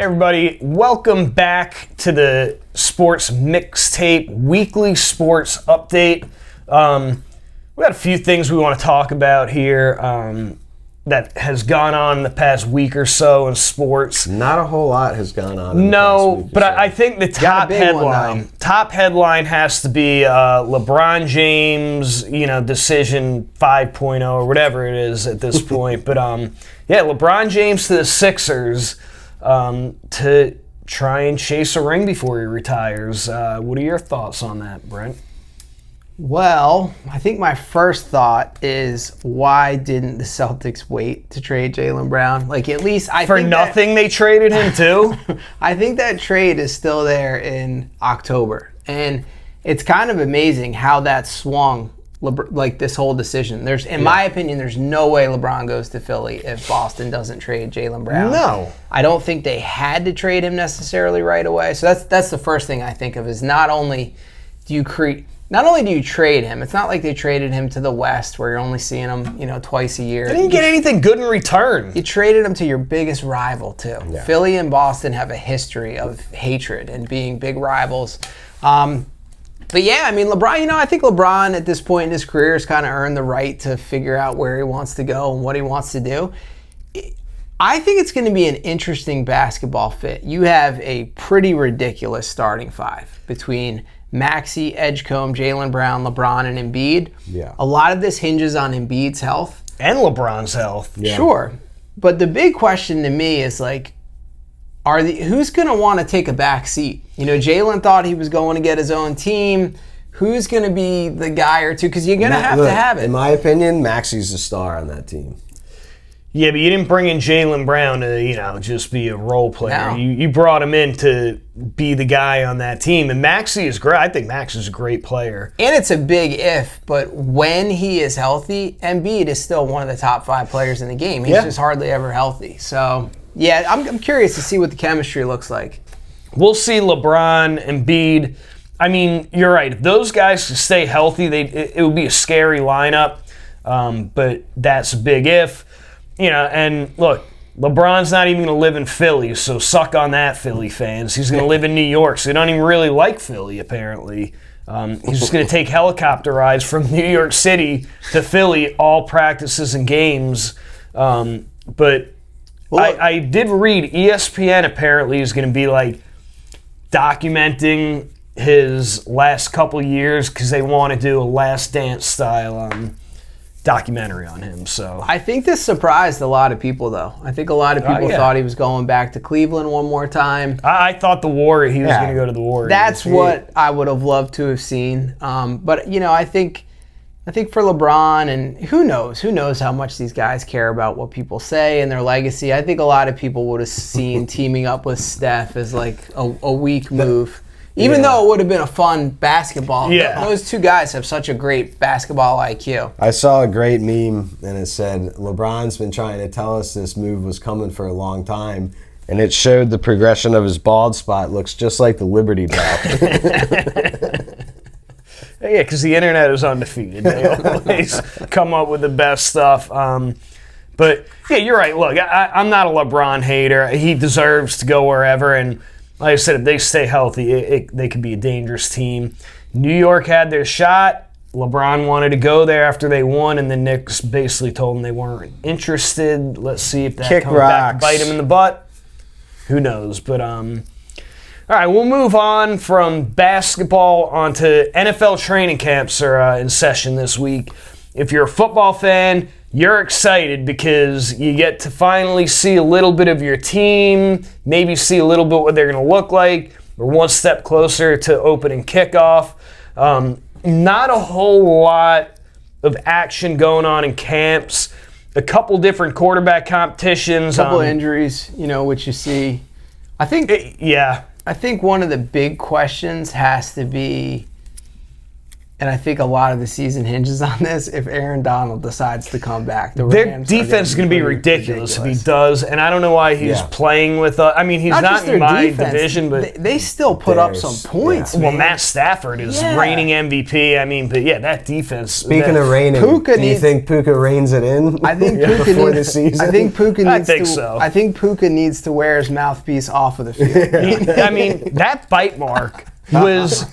Everybody, welcome back to the Sports Mixtape Weekly Sports Update. We got a few things we want to talk about here that has gone on in the past week or so in sports. Not a whole lot has gone on in the past week or but so. I think the top headline has to be LeBron James, decision 5.0 or whatever it is at this point. But LeBron James to the Sixers to try and chase a ring before he retires. What are your thoughts on that, Brent? Well, I think my first thought is, why didn't the Celtics wait to trade Jaylen Brown? They traded him too? I think that trade is still there in October. And it's kind of amazing how that swung, this whole decision. In my opinion, there's no way LeBron goes to Philly if Boston doesn't trade Jaylen Brown. No. I don't think they had to trade him necessarily right away. So that's the first thing I think of, is not only do you trade him, it's not like they traded him to the West where you're only seeing him, twice a year. They didn't get anything good in return. You traded him to your biggest rival, too. Yeah. Philly and Boston have a history of hatred and being big rivals. LeBron, I think LeBron at this point in his career has kind of earned the right to figure out where he wants to go and what he wants to do. I think it's going to be an interesting basketball fit. You have a pretty ridiculous starting five between Maxey, Edgecombe, Jaylen Brown, LeBron, and Embiid. Yeah. A lot of this hinges on Embiid's health. And LeBron's health. Yeah. Sure. But the big question to me is, who's going to want to take a back seat? Jaylen thought he was going to get his own team. Who's going to be the guy or two? Because you're going to have to have it. In my opinion, Maxey's the star on that team. Yeah, but you didn't bring in Jaylen Brown to, just be a role player. No. You brought him in to be the guy on that team. And Maxey is great. I think Maxey's a great player. And it's a big if, but when he is healthy, Embiid is still one of the top 5 players in the game. He's just hardly ever healthy. So, yeah, I'm curious to see what the chemistry looks like. We'll see LeBron, Embiid. I mean, you're right. If those guys could stay healthy, it would be a scary lineup. But that's a big if. And look, LeBron's not even going to live in Philly, so suck on that, Philly fans. He's going to live in New York, so they don't even really like Philly, apparently. He's just going to take helicopter rides from New York City to Philly, all practices and games. But I did read ESPN apparently is going to be documenting his last couple years because they want to do a Last Dance style documentary on him. So I think this surprised a lot of people, though. I think a lot of people thought he was going back to Cleveland one more time. I thought he was going to go to the Warriors. That's what I would have loved to have seen. But I think for LeBron, and who knows how much these guys care about what people say and their legacy. I think a lot of people would have seen teaming up with Steph as a weak move. Even though it would have been a fun basketball. Yeah. Those two guys have such a great basketball IQ. I saw a great meme, and it said, LeBron's been trying to tell us this move was coming for a long time, and it showed the progression of his bald spot. Looks just like the Liberty Bell. Yeah, because the internet is undefeated. They always come up with the best stuff. But, yeah, you're right. Look, I'm not a LeBron hater. He deserves to go wherever, and like I said, if they stay healthy, they could be a dangerous team. New York had their shot. LeBron wanted to go there after they won, and the Knicks basically told him they weren't interested. Let's see if that comes back to bite him in the butt. Who knows? But all right, we'll move on from basketball onto NFL training camps are in session this week. If you're a football fan, you're excited because you get to finally see a little bit of your team, maybe see a little bit what they're going to look like. We're one step closer to opening kickoff. Not a whole lot of action going on in camps. A couple different quarterback competitions. A couple injuries, which you see. I think one of the big questions has to be, and I think a lot of the season hinges on this, if Aaron Donald decides to come back. Their defense is going to be ridiculous if he does, and I don't know why he's playing with I mean, he's not in my division, but they still put up some points. Well, Matt Stafford is reigning MVP. I mean, but that defense. Speaking of reigning, do you think Puka reigns it in? I think Puka before the season. I think Puka needs so. I think Puka needs to wear his mouthpiece off of the field. I mean, that bite mark was.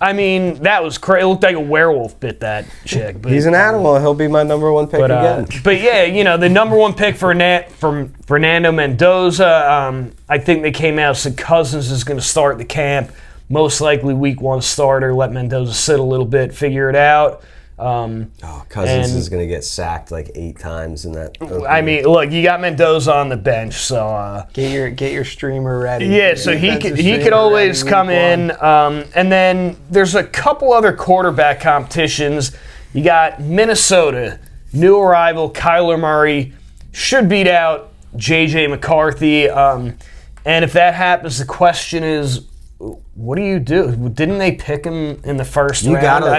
I mean, that was crazy. It looked like a werewolf bit that chick. But, he's an animal. He'll be my number one pick again. But yeah, the number one pick for from Fernando Mendoza. I think they came out said Cousins is going to start the camp. Most likely week 1 starter. Let Mendoza sit a little bit, figure it out. Cousins is going to get sacked like 8 times in that. I mean, look, you got Mendoza on the bench, so get your streamer ready. Yeah, so he could always come in. And then there's a couple other quarterback competitions. You got Minnesota, new arrival Kyler Murray should beat out J.J. McCarthy. And if that happens, the question is, what do you do? Didn't they pick him in the first round?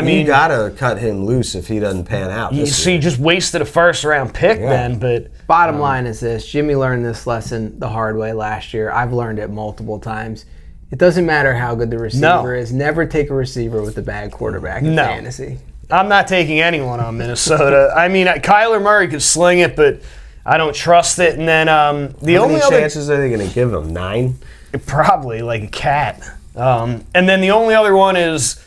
You gotta cut him loose if he doesn't pan out. You just wasted a first-round pick then. But bottom line is this: Jimmy learned this lesson the hard way last year. I've learned it multiple times. It doesn't matter how good the receiver is. Never take a receiver with a bad quarterback in fantasy. I'm not taking anyone on Minnesota. I mean, Kyler Murray could sling it, but I don't trust it. And then how many chances are they going to give him? 9? Probably like a cat. And then the only other one is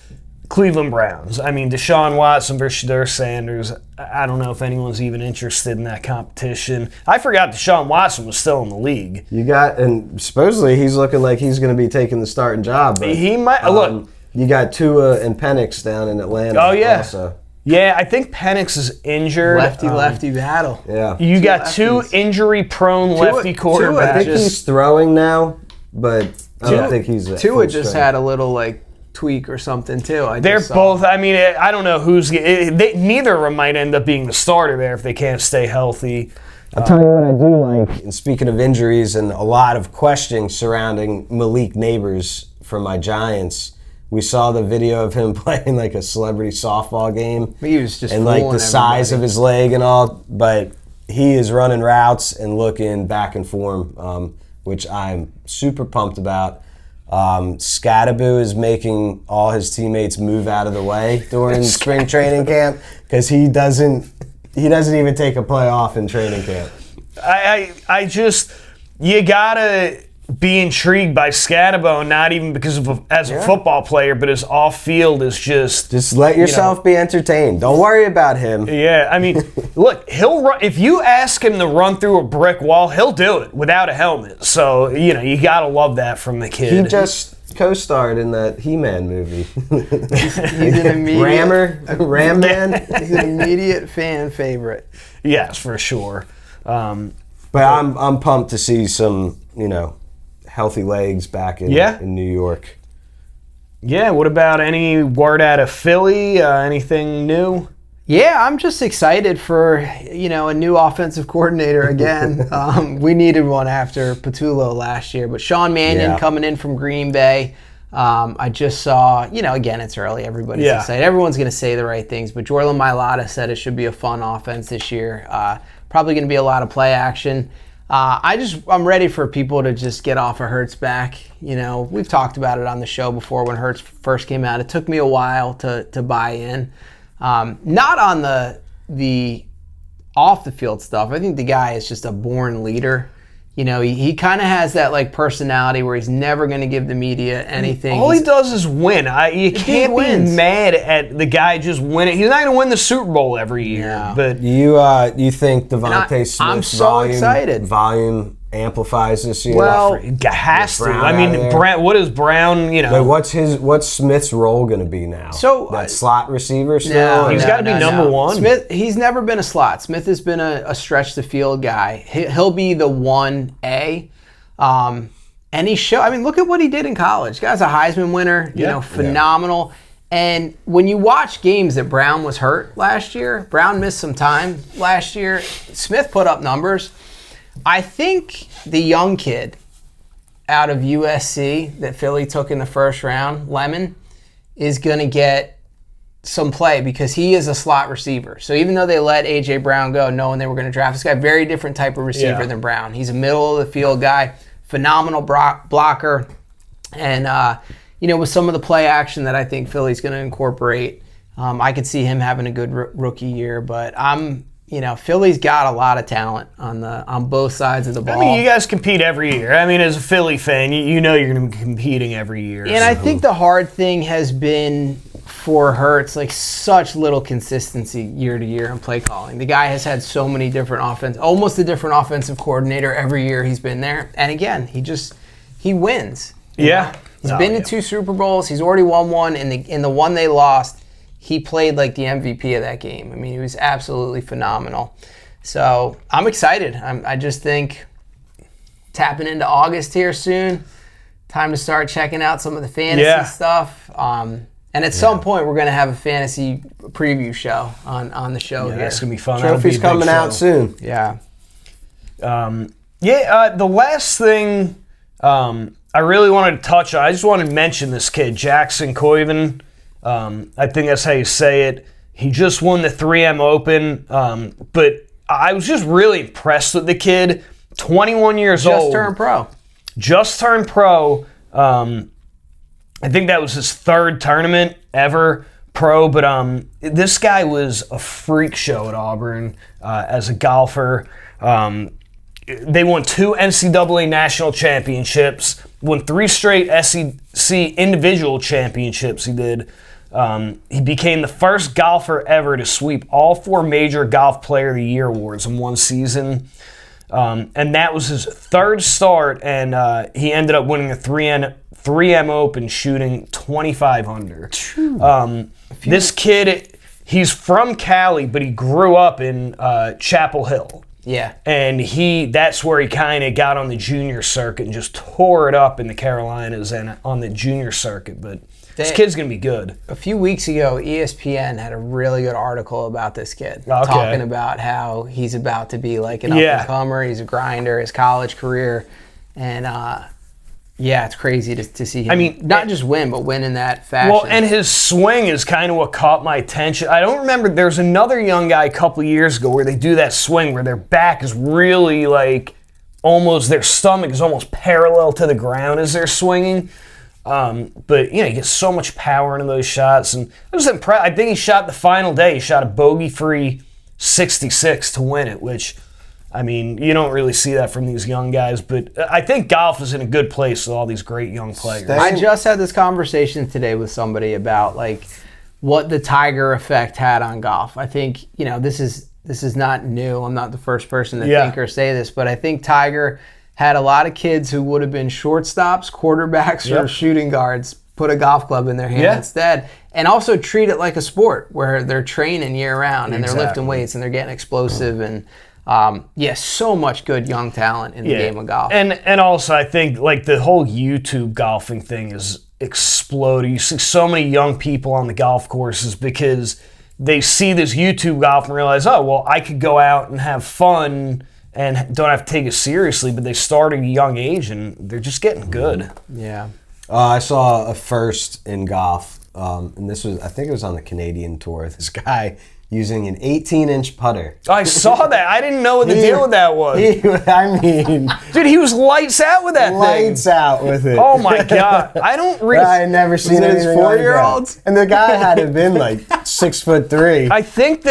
Cleveland Browns. I mean, Deshaun Watson versus Shedeur Sanders. I don't know if anyone's even interested in that competition. I forgot Deshaun Watson was still in the league. And supposedly he's looking like he's going to be taking the starting job. But, he might. Look, you got Tua and Penix down in Atlanta. Oh yeah. Also. Yeah, I think Penix is injured. Lefty battle. Yeah. You got 2 injury-prone lefty quarterbacks. I think he's throwing now, but I don't think he's Tua just had a little tweak or something too. They're both. I mean, I don't know who's. Neither of them might end up being the starter there if they can't stay healthy. I'll tell you what I do like. And speaking of injuries and a lot of questioning surrounding Malik Neighbors from my Giants, we saw the video of him playing like a celebrity softball game. He was just and like the size of his leg and all, but he is running routes and looking back in form, which I'm super pumped about. Scadaboo is making all his teammates move out of the way during spring training camp because he doesn't even take a play off in training camp. I just, you gotta be intrigued by Scadaboo, not even because of as a football player, but his off field is just let yourself be entertained. Don't worry about him. Yeah, I mean, look, he'll run. If you ask him to run through a brick wall, he'll do it without a helmet. So you gotta love that from the kid. He just co-starred in that He-Man movie. He's an immediate Ram Man. He's an immediate fan favorite. Yes, for sure. But I'm pumped to see some healthy legs back in New York. Yeah, what about any word out of Philly? Anything new? Yeah, I'm just excited for, a new offensive coordinator again. We needed one after Patullo last year, but Sean Mannion coming in from Green Bay. I just saw, again, it's early. Everybody's excited. Everyone's going to say the right things, but Jordan Mailata said it should be a fun offense this year. Probably going to be a lot of play action. I'm ready for people to just get off of Hurts back. We've talked about it on the show before when Hurts first came out. It took me a while to buy in. Not on the off the field stuff. I think the guy is just a born leader. He kind of has that personality where he's never going to give the media anything. All he does is win. You can't be mad at the guy just winning. He's not going to win the Super Bowl every year. No. But you think Devontae Smith's excited. Volume amplifies this year? Well, it has to. I mean, what is Brown? What's Smith's role going to be now? So that slot receiver still? He's got to be number one. Smith, he's never been a slot. Smith has been a stretch the field guy. He'll be the 1A. And he showed. I mean, look at what he did in college. The guy's a Heisman winner. Phenomenal. And when you watch games that Brown was hurt last year, Brown missed some time last year. Smith put up numbers. I think the young kid out of USC that Philly took in the first round, Lemon, is going to get some play because he is a slot receiver. So even though they let A.J. Brown go knowing they were going to draft this guy, very different type of receiver than Brown. He's a middle-of-the-field guy, phenomenal blocker, and, with some of the play action that I think Philly's going to incorporate, I could see him having a good rookie year. But Philly's got a lot of talent on both sides of the ball. I mean, you guys compete every year. I mean, as a Philly fan, you know you're going to be competing every year. And I think the hard thing has been for Hurts, like such little consistency year to year in play calling. The guy has had so many different almost a different offensive coordinator every year he's been there. And again, he wins. Yeah. He's been to 2 Super Bowls. He's already won one. In the one they lost, he played like the MVP of that game. I mean, he was absolutely phenomenal. So I'm excited. I just think tapping into August here soon, time to start checking out some of the fantasy stuff. And at some point, we're going to have a fantasy preview show on the show here. That's going to be fun. Trophy's coming out soon. Yeah. The last thing I really wanted to touch on, I just wanted to mention this kid, Jackson Coyven. I think that's how you say it. He just won the 3M Open, but I was just really impressed with the kid. 21 years old. Just turned pro. I think that was his 3rd tournament ever pro, but this guy was a freak show at Auburn as a golfer. They won 2 NCAA national championships, won 3 straight SEC individual championships he did. He became the first golfer ever to sweep all 4 major Golf Player of the Year awards in one season. And that was his 3rd start, and he ended up winning the 3M Open shooting 25 under. This kid, he's from Cali, but he grew up in Chapel Hill. Yeah. And that's where he kind of got on the junior circuit and just tore it up in the Carolinas and on the junior circuit. But this kid's going to be good. A few weeks ago, ESPN had a really good article about this kid, talking about how he's about to be like an up-and-comer. He's a grinder, his college career. And, it's crazy to see him. I mean, not just win, but win in that fashion. Well, and his swing is kind of what caught my attention. I don't remember. There's another young guy a couple of years ago where they do that swing where their back is really like almost, their stomach is almost parallel to the ground as they're swinging. But, he gets so much power into those shots. And I was impressed. I think he shot the final day. He shot a bogey-free 66 to win it, which, I mean, you don't really see that from these young guys. But I think golf is in a good place with all these great young players. I just had this conversation today with somebody about, like, what the Tiger effect had on golf. I think, this is not new. I'm not the first person to think or say this, but I think Tiger had a lot of kids who would have been shortstops, quarterbacks, or shooting guards put a golf club in their hand instead. And also treat it like a sport where they're training year-round and they're lifting weights and they're getting explosive. And, so much good young talent in the game of golf. And also, I think, like, the whole YouTube golfing thing is exploding. You see so many young people on the golf courses because they see this YouTube golf and realize, oh, well, I could go out and have fun and don't have to take it seriously, but they start at a young age and they're just getting good. Yeah. I saw a first in golf, and this was, I think it was on the Canadian tour. This guy using an 18-inch putter. I saw that. I didn't know what the deal with that was. Dude, he was lights out with that thing. Lights out with it. Oh my God. I don't really. I had never seen it. 4-year-olds? And the guy had to have been like 6'3". I think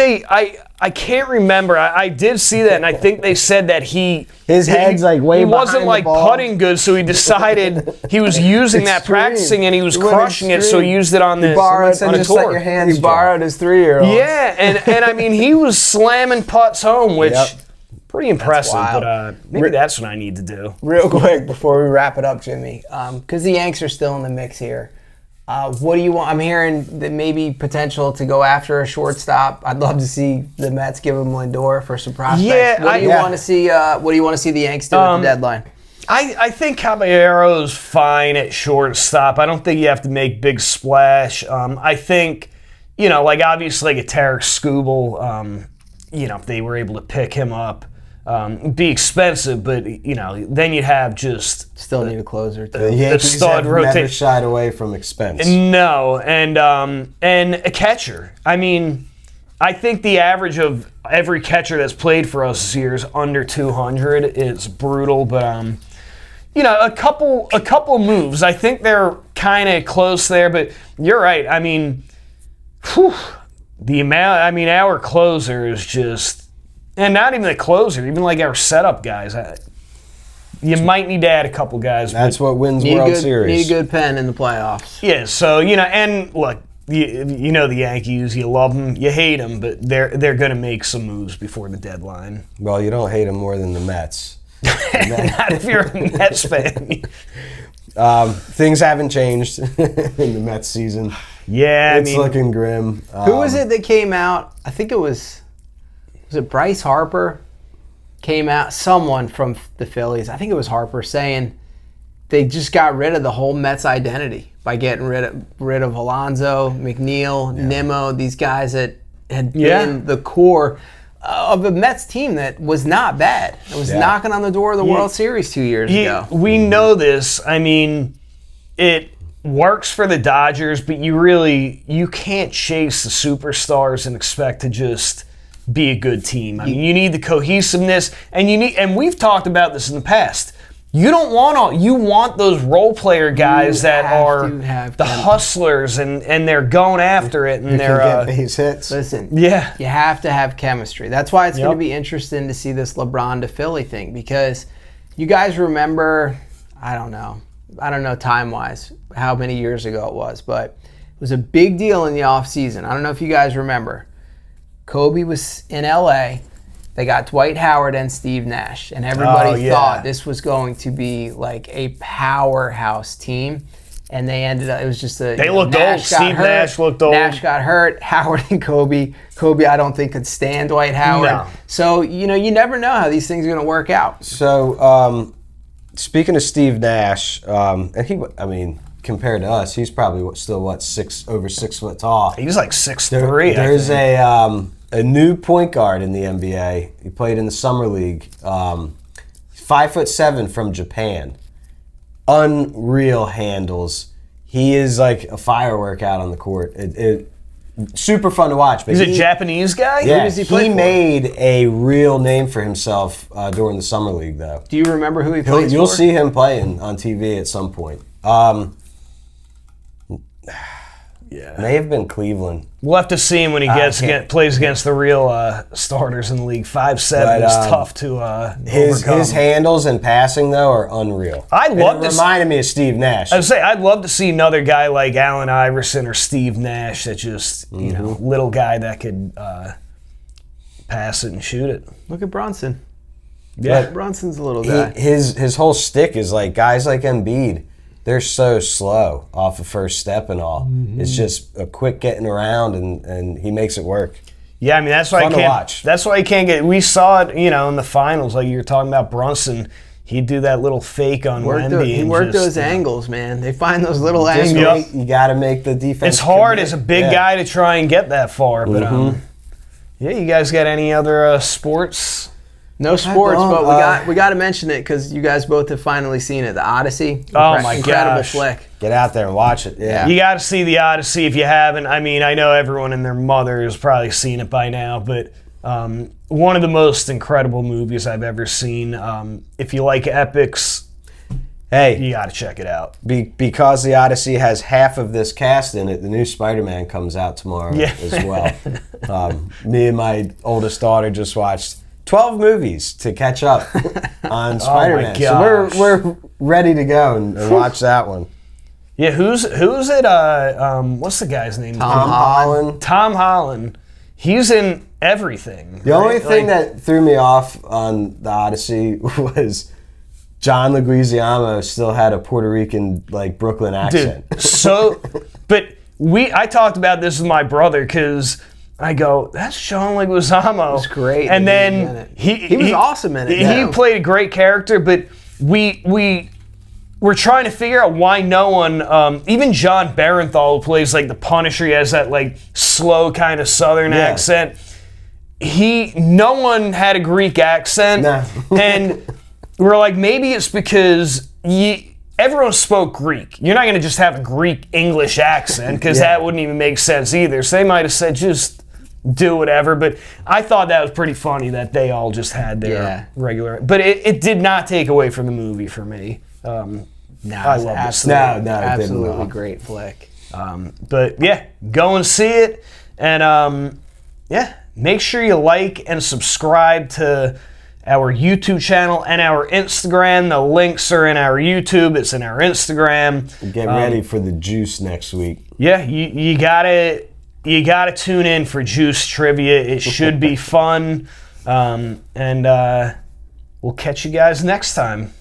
I can't remember. I did see that, and I think they said that his head's like way behind the ball. He wasn't like putting good, so he decided he was using that practicing, and he was crushing it, so he used it on the on a tour. He borrowed his 3-year-old. Yeah, and I mean he was slamming putts home, which pretty impressive. But maybe that's what I need to do. Real quick before we wrap it up, Jimmy, because the Yanks are still in the mix here. What do you want? I'm hearing that maybe potential to go after a shortstop. I'd love to see the Mets give him Lindor for some prospects. Yeah, what do you want to see? What do you want to see the Yanks do at the deadline? I think Caballero's fine at shortstop. I don't think you have to make big splash. I think, like obviously like a Tarek Skubal, if they were able to pick him up, be expensive, but then you'd have just Still need a closer too. The Yankees stud have never rotation. shied away from expense. No, and a catcher. I mean, I think the average of every catcher that's played for us this year is under 200. It's brutal, but a couple moves. I think they're kind of close there, but you're right. I mean, the amount. I mean, our closer is just, and not even the closer, even like our setup guys. You might need to add a couple guys. That's what wins World Series. Need a good pen in the playoffs. Yeah, so and look, you know the Yankees. You love them, you hate them, but they're going to make some moves before the deadline. Well, you don't hate them more than the Mets. Not if you're a Mets fan. Things haven't changed in the Mets season. Yeah, It's looking grim. Who was it that came out? I think it was it Bryce Harper? Came out, someone from the Phillies, I think it was Harper, saying they just got rid of the whole Mets identity by getting rid of Alonso, McNeil, Nimmo, these guys that had been the core of a Mets team that was not bad. It was knocking on the door of the World Series 2 years ago. We know this. I mean, it works for the Dodgers, but you can't chase the superstars and expect to just be a good team. I mean, you need the cohesiveness, and we've talked about this in the past. You want those role player guys that are the hustlers and they're going after it and they're get base hits. Listen, you have to have chemistry. That's why it's going to be interesting to see this LeBron to Philly thing, because you guys remember, I don't know time-wise how many years ago it was, but it was a big deal in the offseason. I don't know if you guys remember. Kobe was in LA. They got Dwight Howard and Steve Nash, and everybody thought this was going to be like a powerhouse team. And they ended up, it was just they looked old. Nash looked old. Nash got hurt. Howard and Kobe. Kobe, I don't think, could stand Dwight Howard. No. So, you never know how these things are going to work out. So, speaking of Steve Nash, and compared to us, he's probably over 6 foot tall. He's like 6'3". There's a new point guard in the NBA. He played in the summer league. 5'7" from Japan. Unreal handles. He is like a firework out on the court. Super fun to watch. But he's a Japanese guy? Yeah, Who does he play for? made a real name for himself during the summer league, though. Do you remember who he plays You'll for? see him playing on TV at some point. May have been Cleveland. We'll have to see him when he plays against the real starters in the league. 5'7" is tough to overcome. His handles and passing, though, are unreal. It reminded me of Steve Nash. I would say I'd love to see another guy like Allen Iverson or Steve Nash that just, little guy that could pass it and shoot it. Look at Bronson. Yeah. Brunson's a little guy. His whole stick is like guys like Embiid. They're so slow off of first step and all. Mm-hmm. It's just a quick getting around, and he makes it work. Yeah, I mean that's why Fun to watch. That's why he can't get. We saw it, in the finals, like you were talking about Brunson. He'd do that little fake on Wemby. He worked those angles, man. They find those little angles. You got to make the defense. It's hard as a big guy to try and get that far, but you guys got any other sports? No sports, but we got to mention it because you guys both have finally seen it. The Odyssey. Oh my incredible gosh. flick. Get out there and watch it. Yeah. You got to see the Odyssey if you haven't. I mean, I know everyone and their mother has probably seen it by now, but one of the most incredible movies I've ever seen. If you like epics, you got to check it out. Because the Odyssey has half of this cast in it, the new Spider-Man comes out tomorrow as well. Me and my oldest daughter just watched 12 movies to catch up on Spider-Man. So we're ready to go and watch that one. Yeah, who's it? What's the guy's name? Tom Holland. Tom Holland. He's in everything. The only thing that threw me off on the Odyssey was John Leguizamo still had a Puerto Rican, Brooklyn accent. Dude, I talked about this with my brother because I go, that's John Leguizamo. It was great. And then he was awesome in it. He played a great character, but we're trying to figure out why no one, even John Barenthal, who plays the Punisher, he has that slow kind of Southern accent. no one had a Greek accent, No. and we're like, maybe it's because everyone spoke Greek. You're not going to just have a Greek English accent, because that wouldn't even make sense either. So they might have said, just do whatever. But I thought that was pretty funny that they all just had their regular. But it did not take away from the movie for me. No, I love this. absolutely great flick. But yeah, go and see it, and make sure you like and subscribe to our YouTube channel and our Instagram. The links are in our YouTube. It's in our Instagram. Get ready for the juice next week. Yeah, you gotta tune in for Juice Trivia. It should be fun, and we'll catch you guys next time.